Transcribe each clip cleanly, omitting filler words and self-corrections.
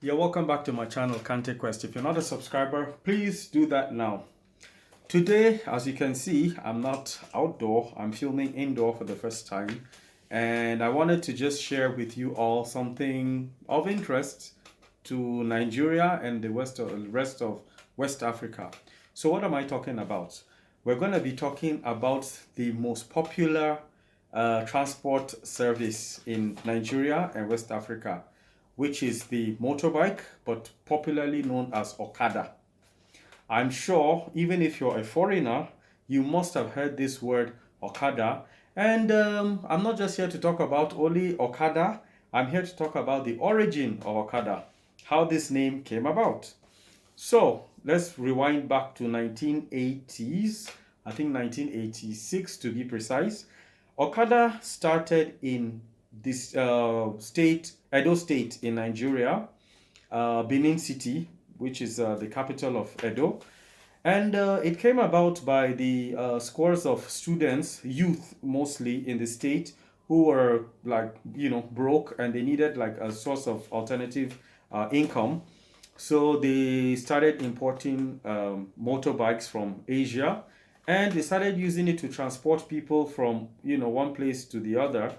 Yeah, welcome back to my channel, Kante Quest. If you're not a subscriber, please do that now. Today, as you can see, I'm not outdoor, I'm filming indoor for the first time. And I wanted to just share with you all something of interest to Nigeria and the rest of West Africa. So what am I talking about? We're going to be talking about the most popular transport service in Nigeria and West Africa, which is the motorbike, but popularly known as Okada. I'm sure even if you're a foreigner, you must have heard this word Okada. And I'm not just here to talk about only Okada, I'm here to talk about the origin of Okada, how this name came about. So let's rewind back to 1980s, I think 1986 to be precise. Okada started in this Edo State in Nigeria, Benin City, which is the capital of Edo. And it came about by the scores of students, youth mostly in the state, who were broke and they needed like a source of alternative income. So they started importing motorbikes from Asia, and they started using it to transport people from one place to the other.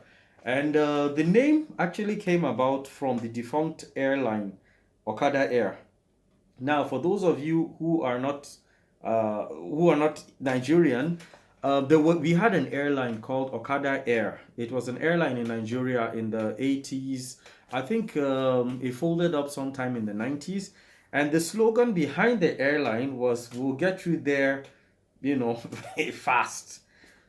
And the name actually came about from the defunct airline Okada Air. Now, for those of you who are not Nigerian, we had an airline called Okada Air. It was an airline in Nigeria in the 80s. I think it folded up sometime in the 90s. And the slogan behind the airline was, "We'll get you there, fast."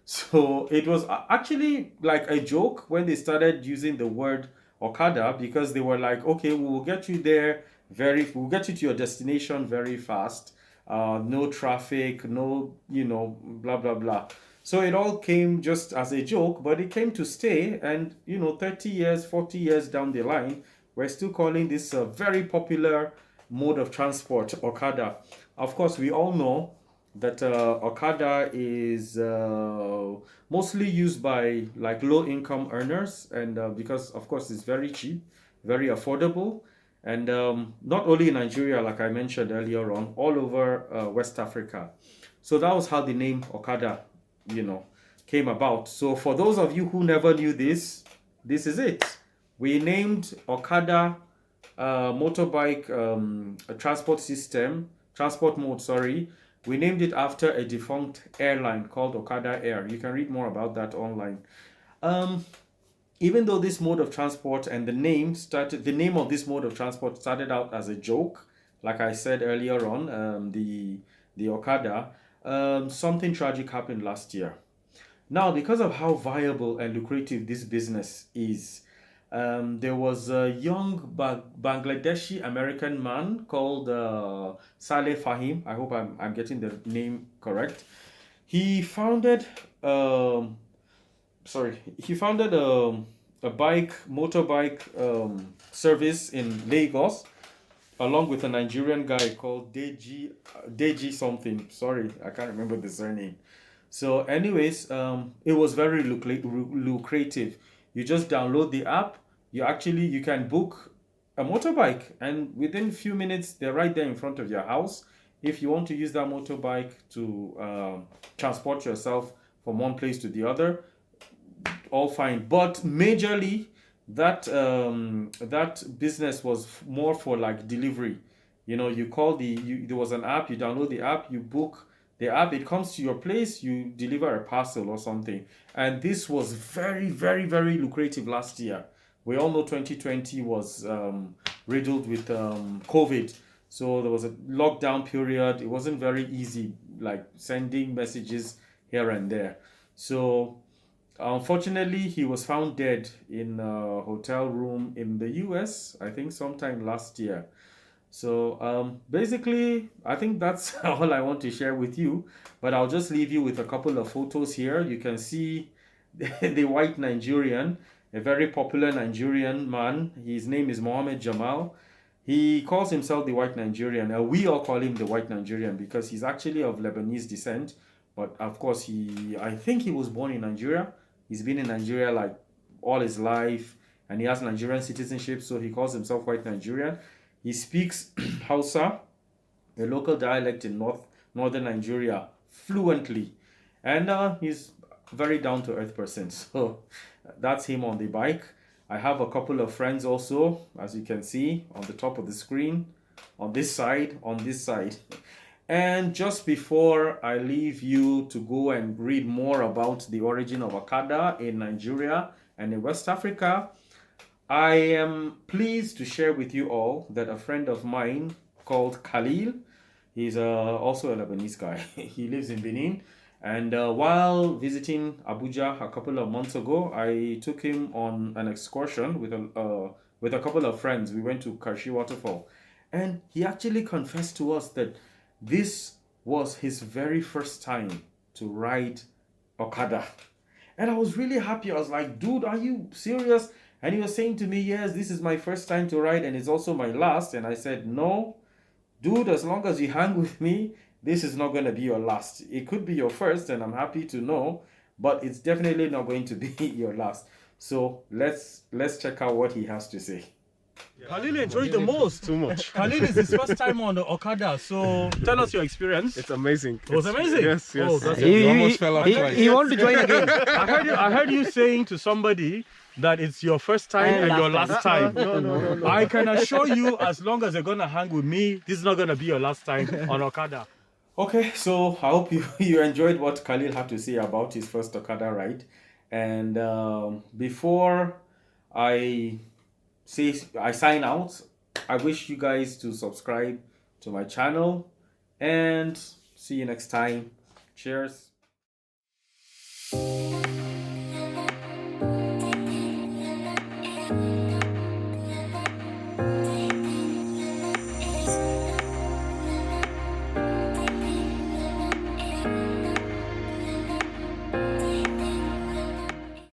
So it was actually like a joke when they started using the word Okada, because they were like, "Okay, we will get you there we'll get you to your destination very fast. No traffic, no, blah blah blah." So it all came just as a joke, but it came to stay. And 30 years, 40 years down the line, we're still calling this a very popular mode of transport, Okada. Of course, we all know that Okada is mostly used by like low income earners, and because of course it's very cheap, very affordable, and not only in Nigeria, like I mentioned earlier on, all over West Africa. So that was how the name Okada, you know, came about. So for those of you who never knew this, this is it. We named Okada motorbike transport mode, sorry. We named it after a defunct airline called Okada Air. You can read more about that online. Um, Even though this mode of transport and the name of this mode of transport started out as a joke, like I said earlier on, the Okada, something tragic happened last year. Now, because of how viable and lucrative this business is, there was a young Bangladeshi American man called Saleh Fahim. I hope I'm getting the name correct. He founded, um, he founded a motorbike service in Lagos, along with a Nigerian guy called Deji something. Sorry, I can't remember the surname. So, anyways, it was very lucrative. You just download the app. You can book a motorbike, and within a few minutes, they're right there in front of your house. If you want to use that motorbike to transport yourself from one place to the other, all fine. But majorly, that business was more for like delivery. There was an app, you download the app, you book the app, it comes to your place, you deliver a parcel or something. And this was very, very, very lucrative last year. We all know 2020 was riddled with COVID. So there was a lockdown period. It wasn't very easy, like sending messages here and there. So unfortunately, he was found dead in a hotel room in the US, I think sometime last year. So basically, I think that's all I want to share with you. But I'll just leave you with a couple of photos here. You can see the white Nigerian, a very popular Nigerian man. His name is Mohammed Jamal. He calls himself the white Nigerian. We all call him the white Nigerian because he's actually of Lebanese descent. But of course, I think he was born in Nigeria. He's been in Nigeria like all his life, and he has Nigerian citizenship, so he calls himself white Nigerian. He speaks Hausa, a local dialect in northern Nigeria, fluently, and he's a very down to earth person. So that's him on the bike. I have a couple of friends also, as you can see on the top of the screen, on this side, on this side. And just before I leave you to go and read more about the origin of Okada in Nigeria and in West Africa, I am pleased to share with you all that a friend of mine called Khalil, he's also a Lebanese guy. He lives in Benin. And while visiting Abuja a couple of months ago, I took him on an excursion with a couple of friends. We went to Karshi Waterfall. And he actually confessed to us that this was his very first time to ride Okada. And I was really happy. I was like, dude, are you serious? And he was saying to me, yes, this is my first time to ride and it's also my last. And I said, no, dude, as long as you hang with me, this is not going to be your last. It could be your first, and I'm happy to know, but it's definitely not going to be your last. So let's check out what he has to say. Khalil enjoyed the most. Too much. Khalil is his first time on the Okada, so tell us your experience. It's amazing. It was amazing. Yes, yes. Oh, that's He almost fell off twice. He want to join again. I heard you saying to somebody that it's your first time and your last time. No. I can assure you, as long as you're gonna hang with me, this is not gonna be your last time on Okada. Okay, so I hope you enjoyed what Khalil had to say about his first Okada ride. And before I sign out, I wish you guys to subscribe to my channel and see you next time. Cheers.